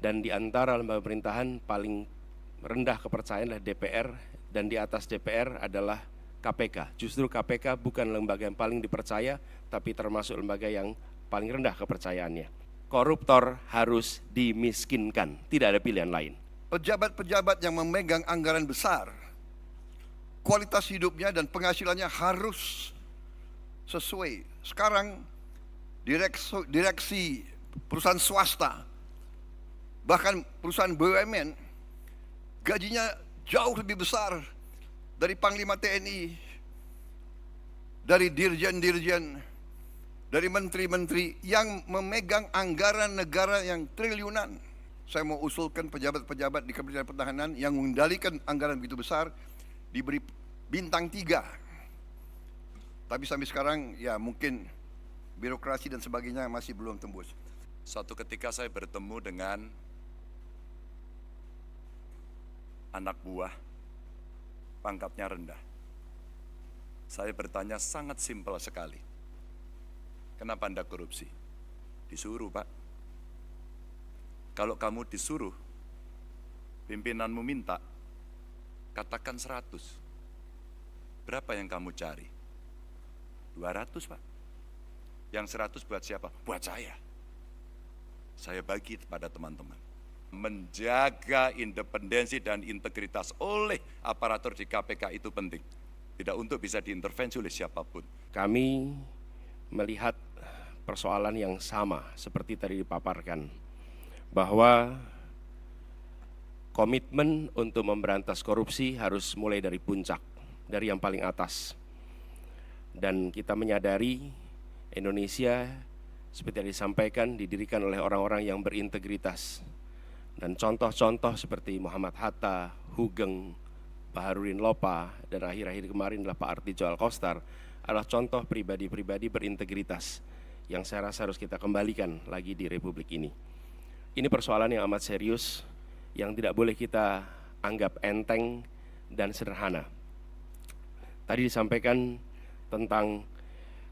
Dan di antara lembaga pemerintahan paling rendah kepercayaan adalah DPR, dan di atas DPR adalah KPK. Justru KPK bukan lembaga yang paling dipercaya, tapi termasuk lembaga yang paling rendah kepercayaannya. Koruptor harus dimiskinkan, tidak ada pilihan lain. Pejabat-pejabat yang memegang anggaran besar, kualitas hidupnya dan penghasilannya harus sesuai. Sekarang direksi perusahaan swasta, bahkan perusahaan BUMN, gajinya jauh lebih besar dari Panglima TNI, dari dirjen-dirjen, dari menteri-menteri yang memegang anggaran negara yang triliunan. Saya mau usulkan pejabat-pejabat di Kementerian Pertahanan yang mengendalikan anggaran begitu besar diberi bintang 3. Tapi sampai sekarang ya mungkin birokrasi dan sebagainya masih belum tembus. Suatu ketika saya bertemu dengan anak buah, pangkatnya rendah. Saya bertanya sangat simpel sekali. Kenapa Anda korupsi? Disuruh, Pak. Kalau kamu disuruh, pimpinanmu minta, katakan 100. Berapa yang kamu cari? 200, Pak. Yang 100 buat siapa? Buat saya. Saya bagi kepada teman-teman. Menjaga independensi dan integritas oleh aparatur di KPK itu penting. Tidak untuk bisa diintervensi oleh siapapun. Kami melihat persoalan yang sama seperti tadi dipaparkan, bahwa komitmen untuk memberantas korupsi harus mulai dari puncak, dari yang paling atas. Dan kita menyadari Indonesia seperti yang disampaikan didirikan oleh orang-orang yang berintegritas. Dan contoh-contoh seperti Muhammad Hatta, Hugeng, Baharudin Lopa, dan akhir-akhir kemarin adalah Pak Artijo Alkostar, adalah contoh pribadi-pribadi berintegritas yang saya rasa harus kita kembalikan lagi di Republik ini. Ini persoalan yang amat serius, yang tidak boleh kita anggap enteng dan sederhana. Tadi disampaikan tentang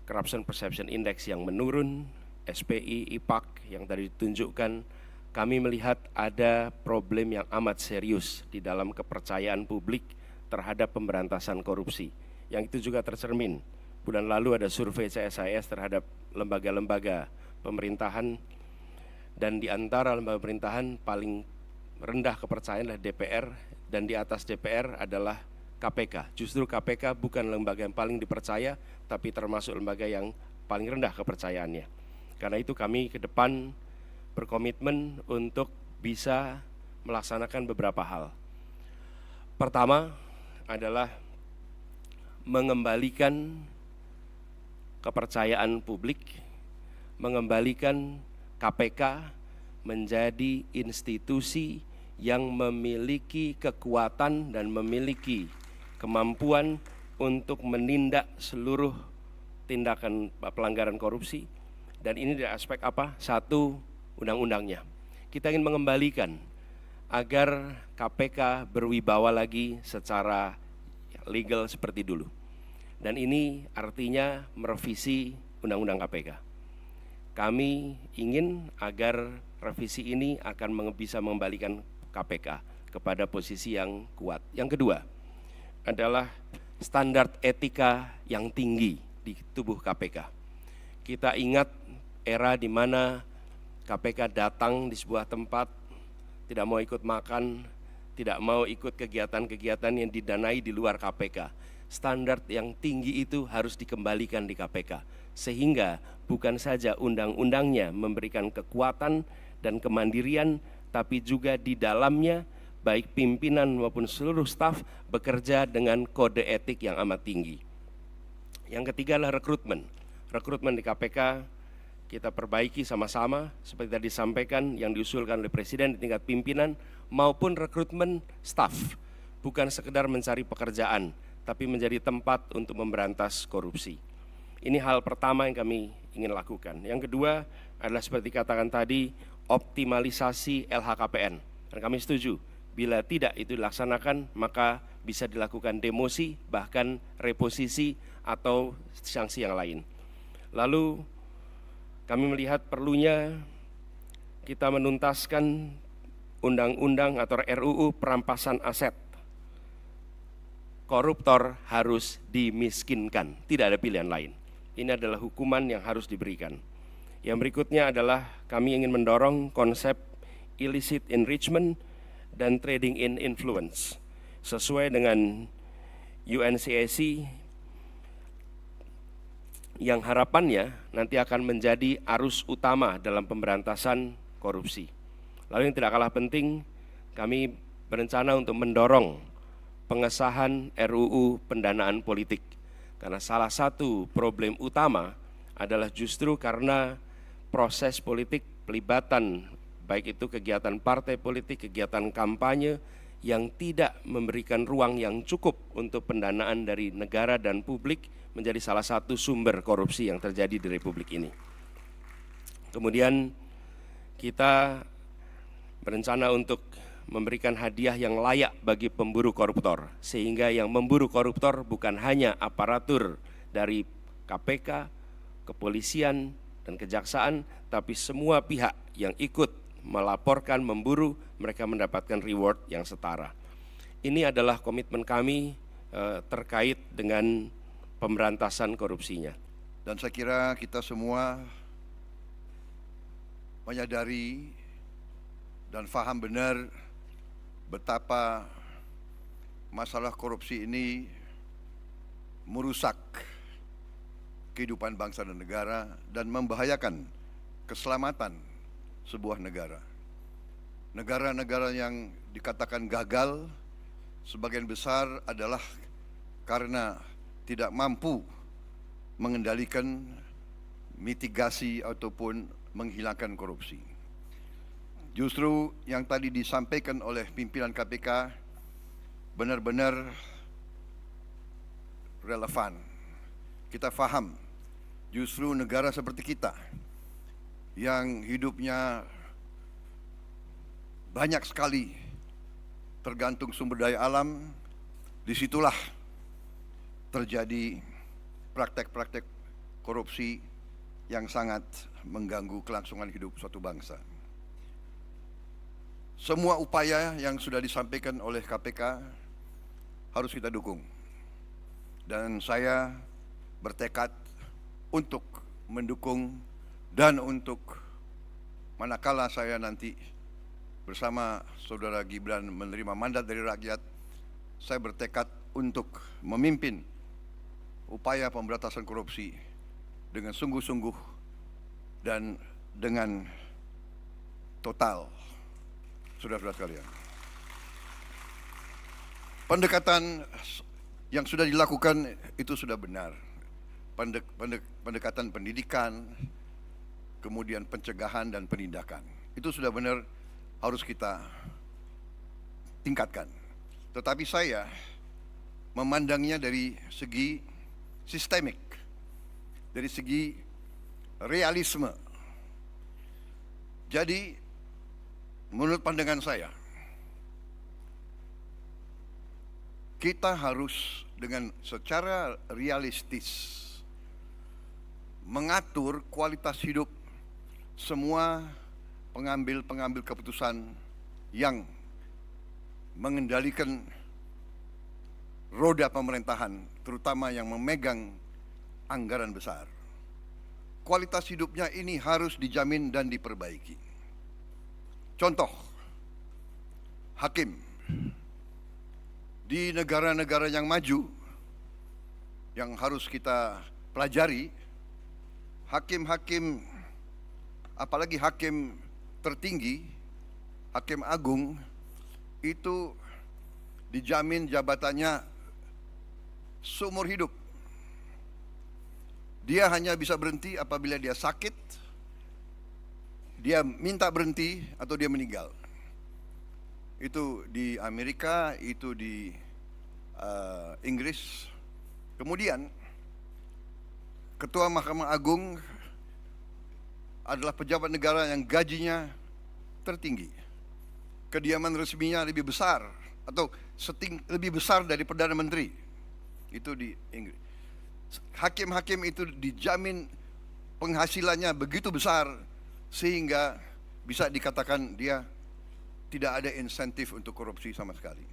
Corruption Perception Index yang menurun, SPI, IPAK yang tadi ditunjukkan. Kami melihat ada problem yang amat serius di dalam kepercayaan publik terhadap pemberantasan korupsi. Yang itu juga tercermin. Bulan lalu ada survei CSIS terhadap lembaga-lembaga pemerintahan, dan di antara lembaga pemerintahan paling rendah kepercayaan adalah DPR, dan di atas DPR adalah KPK. Justru KPK bukan lembaga yang paling dipercaya, tapi termasuk lembaga yang paling rendah kepercayaannya. Karena itu kami ke depan berkomitmen untuk bisa melaksanakan beberapa hal. Pertama adalah mengembalikan kepercayaan publik, mengembalikan KPK menjadi institusi yang memiliki kekuatan dan memiliki kemampuan untuk menindak seluruh tindakan pelanggaran korupsi. Dan ini dari aspek apa? Satu, undang-undangnya. Kita ingin mengembalikan agar KPK berwibawa lagi secara legal seperti dulu. Dan ini artinya merevisi undang-undang KPK. Kami ingin agar revisi ini akan bisa mengembalikan KPK kepada posisi yang kuat. Yang kedua adalah standar etika yang tinggi di tubuh KPK. Kita ingat era di mana KPK datang di sebuah tempat, tidak mau ikut makan, tidak mau ikut kegiatan-kegiatan yang didanai di luar KPK. Standar yang tinggi itu harus dikembalikan di KPK, sehingga bukan saja undang-undangnya memberikan kekuatan dan kemandirian, tapi juga di dalamnya baik pimpinan maupun seluruh staf bekerja dengan kode etik yang amat tinggi. Yang ketiga adalah rekrutmen. Rekrutmen di KPK kita perbaiki sama-sama seperti tadi disampaikan yang diusulkan oleh Presiden di tingkat pimpinan maupun rekrutmen staf. Bukan sekedar mencari pekerjaan, tapi menjadi tempat untuk memberantas korupsi. Ini hal pertama yang kami ingin lakukan. Yang kedua adalah seperti katakan tadi, optimalisasi LHKPN. Dan kami setuju, bila tidak itu dilaksanakan, maka bisa dilakukan demosi, bahkan reposisi atau sanksi yang lain. Lalu kami melihat perlunya kita menuntaskan undang-undang atau RUU perampasan aset. Koruptor harus dimiskinkan, tidak ada pilihan lain. Ini adalah hukuman yang harus diberikan. Yang berikutnya adalah kami ingin mendorong konsep illicit enrichment dan trading in influence. Sesuai dengan UNCAC yang harapannya nanti akan menjadi arus utama dalam pemberantasan korupsi. Lalu yang tidak kalah penting, kami berencana untuk mendorong pengesahan RUU pendanaan politik. Karena salah satu problem utama adalah justru karena proses politik, pelibatan, baik itu kegiatan partai politik, kegiatan kampanye, yang tidak memberikan ruang yang cukup untuk pendanaan dari negara dan publik menjadi salah satu sumber korupsi yang terjadi di Republik ini. Kemudian kita berencana untuk memberikan hadiah yang layak bagi pemburu koruptor, sehingga yang memburu koruptor bukan hanya aparatur dari KPK, kepolisian, dan kejaksaan, tapi semua pihak yang ikut melaporkan, memburu, mereka mendapatkan reward yang setara. Ini adalah komitmen kami terkait dengan pemberantasan korupsinya. Dan saya kira kita semua menyadari dan faham benar betapa masalah korupsi ini merusak kehidupan bangsa dan negara dan membahayakan keselamatan sebuah negara. Negara-negara yang dikatakan gagal sebagian besar adalah karena tidak mampu mengendalikan mitigasi ataupun menghilangkan korupsi. Justru yang tadi disampaikan oleh pimpinan KPK benar-benar relevan. Kita faham justru negara seperti kita yang hidupnya banyak sekali tergantung sumber daya alam, disitulah terjadi praktek-praktek korupsi yang sangat mengganggu kelangsungan hidup suatu bangsa. Semua upaya yang sudah disampaikan oleh KPK harus kita dukung. Dan saya bertekad untuk mendukung dan untuk manakala saya nanti bersama Saudara Gibran menerima mandat dari rakyat, saya bertekad untuk memimpin upaya pemberantasan korupsi dengan sungguh-sungguh dan dengan total. Saudara-saudara sekalian, pendekatan yang sudah dilakukan itu sudah benar. Pendekatan pendidikan, kemudian pencegahan dan penindakan, itu sudah benar, harus kita tingkatkan. Tetapi saya memandangnya dari segi sistemik, dari segi realisme. Jadi menurut pandangan saya, kita harus dengan secara realistis mengatur kualitas hidup semua pengambil keputusan yang mengendalikan roda pemerintahan, terutama yang memegang anggaran besar. Kualitas hidupnya ini harus dijamin dan diperbaiki. Contoh, hakim di negara-negara yang maju yang harus kita pelajari, hakim-hakim, apalagi hakim tertinggi, hakim agung, itu dijamin jabatannya seumur hidup. Dia hanya bisa berhenti apabila dia sakit, dia minta berhenti, atau dia meninggal. Itu di Amerika, itu di Inggris. Kemudian Ketua Mahkamah Agung adalah pejabat negara yang gajinya tertinggi. Kediaman resminya lebih besar atau lebih besar dari Perdana Menteri. Itu di Inggris. Hakim-hakim itu dijamin penghasilannya begitu besar sehingga bisa dikatakan dia tidak ada insentif untuk korupsi sama sekali.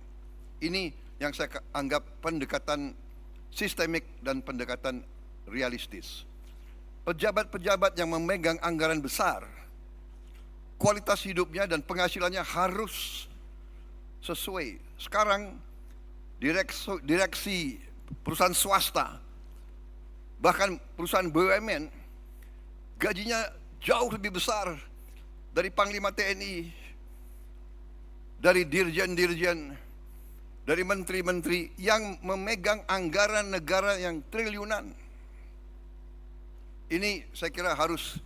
Ini yang saya anggap pendekatan sistemik dan pendekatan realistis. Pejabat-pejabat yang memegang anggaran besar, kualitas hidupnya dan penghasilannya harus sesuai. Sekarang direksi perusahaan swasta, bahkan perusahaan BUMN, gajinya jauh lebih besar dari Panglima TNI, dari dirjen-dirjen, dari menteri-menteri yang memegang anggaran negara yang triliunan. Ini saya kira harus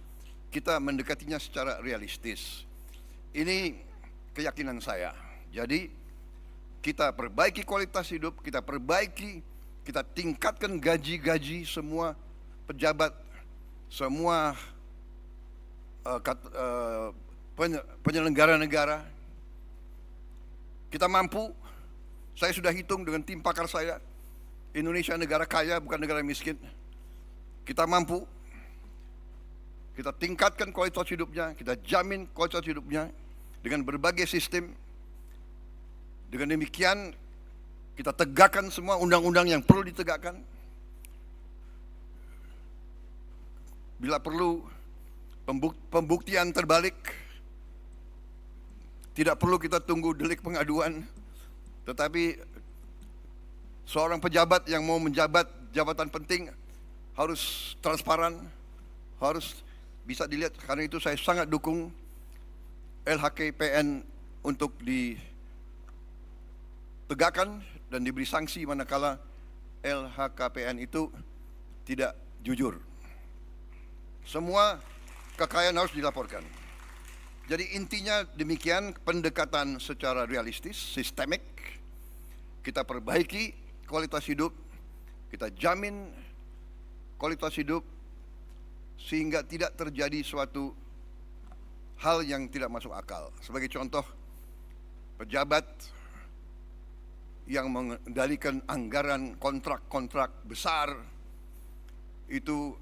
kita mendekatinya secara realistis. Ini keyakinan saya. Jadi kita perbaiki kualitas hidup, kita tingkatkan gaji-gaji semua pejabat, semua penyelenggara negara. Kita mampu, saya sudah hitung dengan tim pakar saya, Indonesia negara kaya bukan negara miskin. Kita mampu, kita tingkatkan kualitas hidupnya, kita jamin kualitas hidupnya dengan berbagai sistem. Dengan demikian kita tegakkan semua undang-undang yang perlu ditegakkan. Bila perlu pembuktian terbalik, tidak perlu kita tunggu delik pengaduan, tetapi seorang pejabat yang mau menjabat jabatan penting harus transparan, harus bisa dilihat. Karena itu saya sangat dukung LHKPN untuk ditegakkan dan diberi sanksi manakala LHKPN itu tidak jujur. Semua kekayaan harus dilaporkan. Jadi intinya demikian, pendekatan secara realistis, sistemik. Kita perbaiki kualitas hidup, kita jamin kualitas hidup sehingga tidak terjadi suatu hal yang tidak masuk akal. Sebagai contoh, pejabat yang mengendalikan anggaran kontrak-kontrak besar itu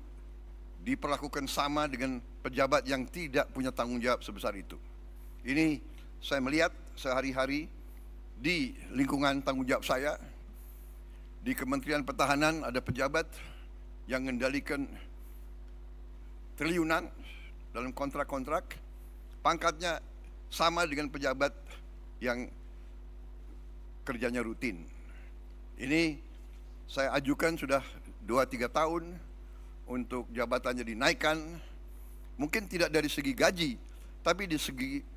diperlakukan sama dengan pejabat yang tidak punya tanggung jawab sebesar itu. Ini saya melihat sehari-hari di lingkungan tanggung jawab saya. Di Kementerian Pertahanan ada pejabat yang mengendalikan triliunan dalam kontrak-kontrak, pangkatnya sama dengan pejabat yang kerjanya rutin. Ini saya ajukan sudah 2-3 tahun untuk jabatannya dinaikkan, mungkin tidak dari segi gaji, tapi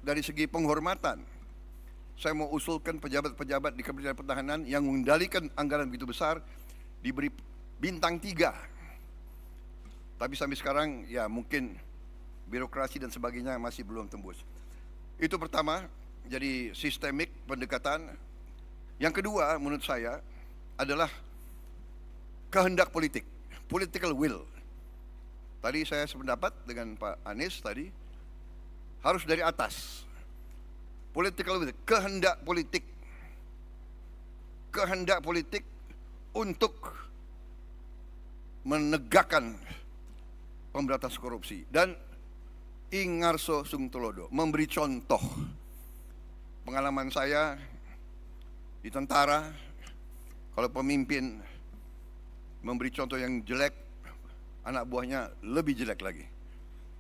dari segi penghormatan. Saya mau usulkan pejabat-pejabat di Kementerian Pertahanan yang mengendalikan anggaran begitu besar diberi bintang 3. Tapi sampai sekarang ya mungkin birokrasi dan sebagainya masih belum tembus. Itu pertama, jadi sistemik pendekatan. Yang kedua menurut saya adalah kehendak politik, political will. Tadi saya sependapat dengan Pak Anies tadi, harus dari atas. Political will, kehendak politik. Kehendak politik untuk menegakkan pemberantasan korupsi. Dan Ingarso Sungtolodo memberi contoh. Pengalaman saya di tentara, kalau pemimpin memberi contoh yang jelek, anak buahnya lebih jelek lagi.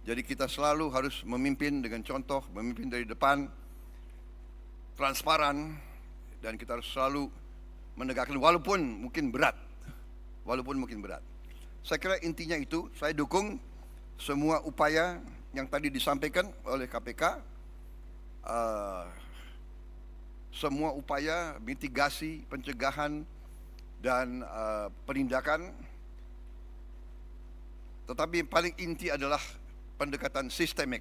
Jadi kita selalu harus memimpin dengan contoh, memimpin dari depan, transparan, dan kita harus selalu menegakkan walaupun mungkin berat. Saya kira intinya itu, saya dukung semua upaya yang tadi disampaikan oleh KPK, semua upaya mitigasi, pencegahan, dan penindakan. Tetapi yang paling inti adalah pendekatan sistemik.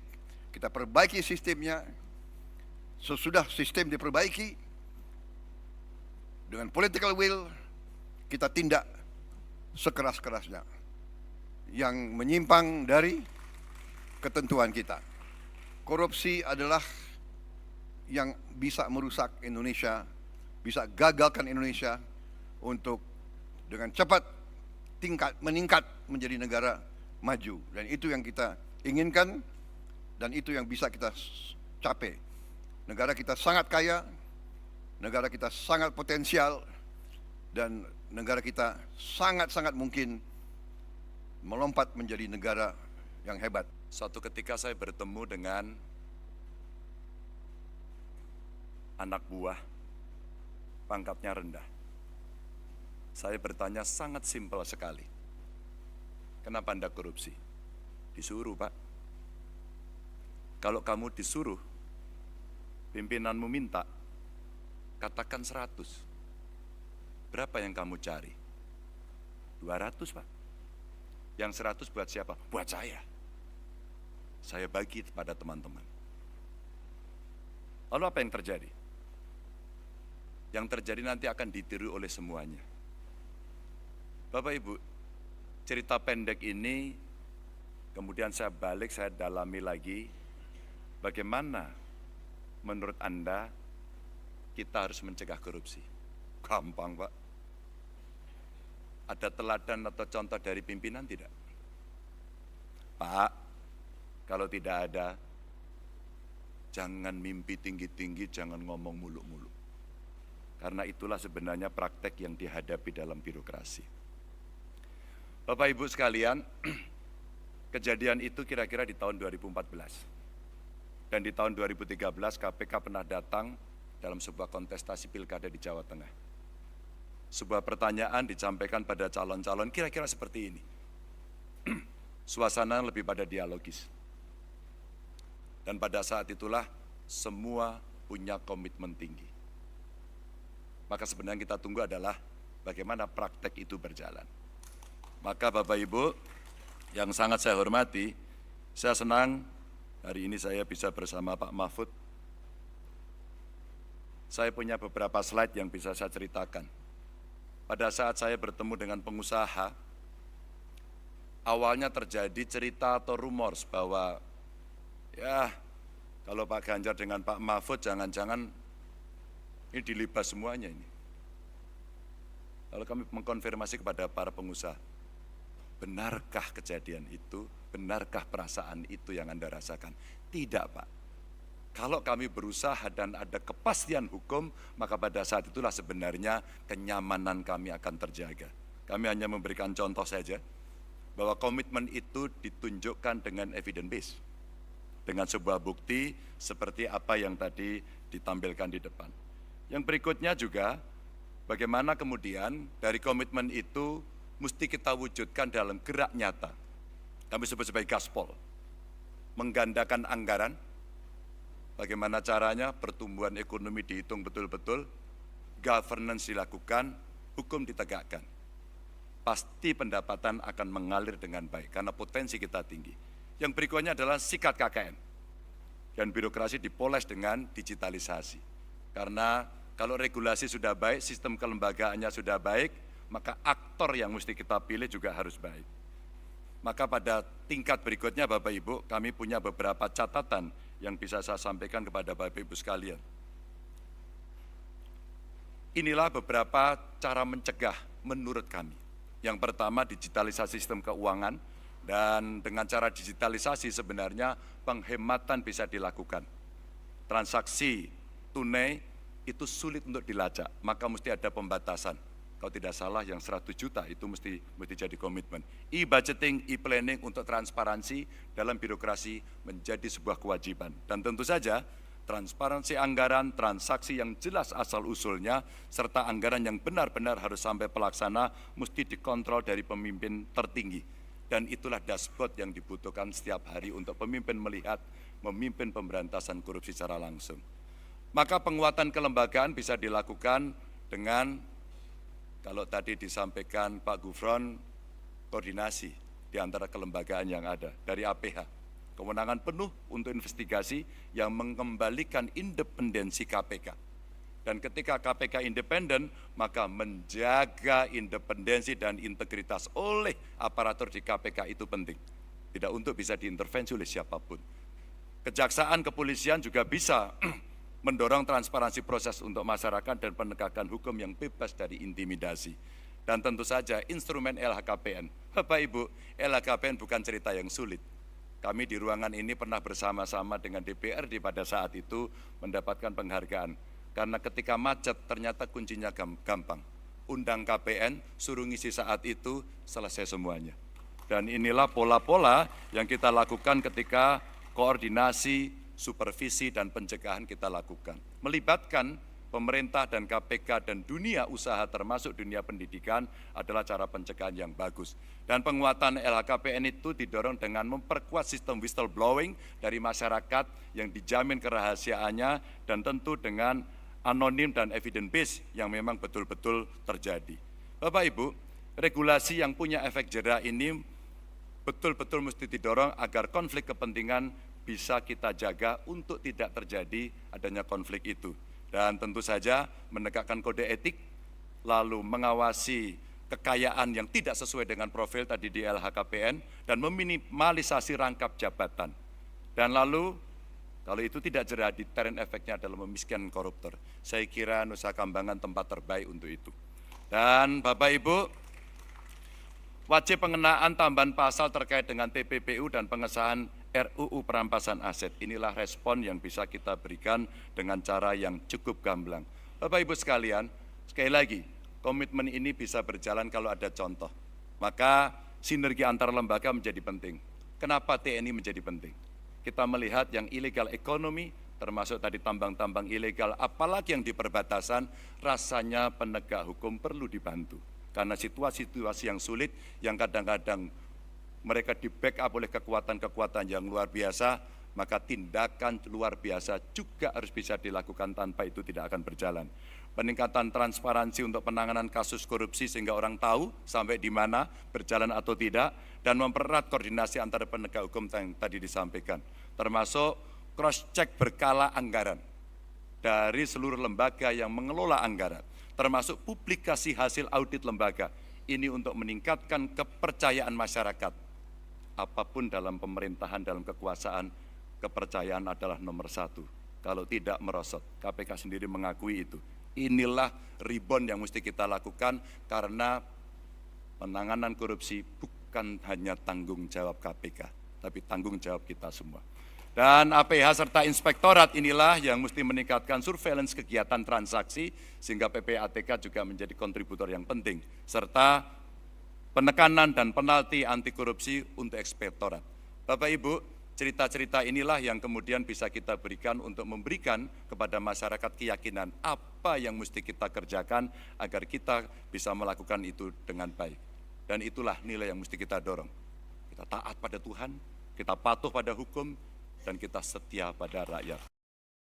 Kita perbaiki sistemnya. Sesudah sistem diperbaiki dengan political will, kita tindak sekeras-kerasnya yang menyimpang dari ketentuan kita. Korupsi adalah yang bisa merusak Indonesia, bisa gagalkan Indonesia untuk dengan cepat meningkat menjadi negara maju. Dan itu yang kita inginkan dan itu yang bisa kita capai. negara kita sangat kaya, negara kita sangat potensial, dan negara kita sangat-sangat mungkin melompat menjadi negara yang hebat. Suatu ketika saya bertemu dengan anak buah, pangkatnya rendah. Saya bertanya sangat simpel sekali. Kenapa Anda korupsi? Disuruh, Pak. Kalau kamu disuruh, pimpinanmu minta, katakan 100. Berapa yang kamu cari? 200, Pak. Yang 100 buat siapa? Buat saya. Saya bagi kepada teman-teman. Lalu apa yang terjadi? Yang terjadi nanti akan ditiru oleh semuanya. Bapak Ibu, cerita pendek ini kemudian saya balik, saya dalami lagi. Bagaimana menurut Anda kita harus mencegah korupsi? Gampang, Pak. Ada teladan atau contoh dari pimpinan tidak? Pak, kalau tidak ada, jangan mimpi tinggi-tinggi, jangan ngomong muluk-muluk. Karena itulah sebenarnya praktek yang dihadapi dalam birokrasi. Bapak Ibu sekalian, kejadian itu kira-kira di tahun 2014. Dan di tahun 2013 KPK pernah datang dalam sebuah kontestasi pilkada di Jawa Tengah. Sebuah pertanyaan disampaikan pada calon-calon kira-kira seperti ini. Suasana lebih pada dialogis. Dan pada saat itulah semua punya komitmen tinggi. Maka sebenarnya kita tunggu adalah bagaimana praktek itu berjalan. Maka Bapak Ibu yang sangat saya hormati, saya senang hari ini saya bisa bersama Pak Mahfud. Saya punya beberapa slide yang bisa saya ceritakan. Pada saat saya bertemu dengan pengusaha, awalnya terjadi cerita atau rumors bahwa ya kalau Pak Ganjar dengan Pak Mahfud jangan-jangan ini dilibas semuanya ini. Lalu kami mengkonfirmasi kepada para pengusaha, benarkah kejadian itu? Benarkah perasaan itu yang Anda rasakan? Tidak, Pak. Kalau kami berusaha dan ada kepastian hukum, maka pada saat itulah sebenarnya kenyamanan kami akan terjaga. Kami hanya memberikan contoh saja, bahwa komitmen itu ditunjukkan dengan evidence base. Dengan sebuah bukti seperti apa yang tadi ditampilkan di depan. Yang berikutnya juga, bagaimana kemudian dari komitmen itu mesti kita wujudkan dalam gerak nyata. Kami sebut sebagai gaspol. Menggandakan anggaran, bagaimana caranya pertumbuhan ekonomi dihitung betul-betul, governance dilakukan, hukum ditegakkan. Pasti pendapatan akan mengalir dengan baik, karena potensi kita tinggi. Yang berikutnya adalah sikat KKN. Dan birokrasi dipoles dengan digitalisasi. Karena kalau regulasi sudah baik, sistem kelembagaannya sudah baik, maka aktor yang mesti kita pilih juga harus baik. Maka pada tingkat berikutnya Bapak Ibu, kami punya beberapa catatan yang bisa saya sampaikan kepada Bapak Ibu sekalian. Inilah beberapa cara mencegah menurut kami. Yang pertama, digitalisasi sistem keuangan, dan dengan cara digitalisasi sebenarnya penghematan bisa dilakukan. Transaksi tunai itu sulit untuk dilacak, maka mesti ada pembatasan. Kalau tidak salah yang 100 juta itu mesti jadi komitmen. E-budgeting, e-planning untuk transparansi dalam birokrasi menjadi sebuah kewajiban. Dan tentu saja transparansi anggaran, transaksi yang jelas asal-usulnya, serta anggaran yang benar-benar harus sampai pelaksana mesti dikontrol dari pemimpin tertinggi. Dan itulah dashboard yang dibutuhkan setiap hari untuk pemimpin melihat, memimpin pemberantasan korupsi secara langsung. Maka penguatan kelembagaan bisa dilakukan dengan, kalau tadi disampaikan Pak Gufron, koordinasi di antara kelembagaan yang ada dari APH. Kewenangan penuh untuk investigasi yang mengembalikan independensi KPK. Dan ketika KPK independen, maka menjaga independensi dan integritas oleh aparatur di KPK itu penting. Tidak untuk bisa diintervensi oleh siapapun. Kejaksaan, kepolisian juga bisa mendorong transparansi proses untuk masyarakat dan penegakan hukum yang bebas dari intimidasi. Dan tentu saja instrumen LHKPN. Bapak Ibu, LHKPN bukan cerita yang sulit. Kami di ruangan ini pernah bersama-sama dengan DPRD pada saat itu mendapatkan penghargaan. Karena ketika macet ternyata kuncinya gampang. Undang KPN, suruh ngisi saat itu, selesai semuanya. Dan inilah pola-pola yang kita lakukan ketika koordinasi, supervisi, dan pencegahan kita lakukan. Melibatkan pemerintah dan KPK dan dunia usaha termasuk dunia pendidikan adalah cara pencegahan yang bagus. Dan penguatan LHKPN itu didorong dengan memperkuat sistem whistleblowing dari masyarakat yang dijamin kerahasiaannya dan tentu dengan anonim dan evidence based yang memang betul-betul terjadi. Bapak Ibu, regulasi yang punya efek jera ini betul-betul mesti didorong agar konflik kepentingan bisa kita jaga untuk tidak terjadi adanya konflik itu. Dan tentu saja menegakkan kode etik, lalu mengawasi kekayaan yang tidak sesuai dengan profil tadi di LHKPN, dan meminimalisasi rangkap jabatan. Dan lalu, kalau itu tidak jera, deterrent efeknya adalah memiskinkan koruptor. Saya kira Nusa Kambangan tempat terbaik untuk itu. Dan Bapak Ibu, wajib pengenaan tambahan pasal terkait dengan TPPU dan pengesahan RUU perampasan aset. Inilah respon yang bisa kita berikan dengan cara yang cukup gamblang. Bapak Ibu sekalian, sekali lagi, komitmen ini bisa berjalan kalau ada contoh. Maka sinergi antar lembaga menjadi penting. Kenapa TNI menjadi penting? Kita melihat yang illegal ekonomi, termasuk tadi tambang-tambang ilegal, apalagi yang di perbatasan, rasanya penegak hukum perlu dibantu. Karena situasi-situasi yang sulit, yang kadang-kadang mereka di-backup oleh kekuatan-kekuatan yang luar biasa, maka tindakan luar biasa juga harus bisa dilakukan, tanpa itu tidak akan berjalan. Peningkatan transparansi untuk penanganan kasus korupsi sehingga orang tahu sampai di mana, berjalan atau tidak, dan mempererat koordinasi antara penegak hukum yang tadi disampaikan, termasuk cross-check berkala anggaran dari seluruh lembaga yang mengelola anggaran, termasuk publikasi hasil audit lembaga. Ini untuk meningkatkan kepercayaan masyarakat. Apapun dalam pemerintahan, dalam kekuasaan, kepercayaan adalah nomor satu. Kalau tidak merosot, KPK sendiri mengakui itu. Inilah rebound yang mesti kita lakukan, karena penanganan korupsi bukan hanya tanggung jawab KPK, tapi tanggung jawab kita semua. Dan APH serta inspektorat inilah yang mesti meningkatkan surveillance kegiatan transaksi, sehingga PPATK juga menjadi kontributor yang penting, serta penekanan dan penalti anti korupsi untuk inspektorat. Bapak Ibu, cerita-cerita inilah yang kemudian bisa kita berikan untuk memberikan kepada masyarakat keyakinan apa yang mesti kita kerjakan agar kita bisa melakukan itu dengan baik. Dan itulah nilai yang mesti kita dorong. Kita taat pada Tuhan, kita patuh pada hukum, dan kita setia pada rakyat.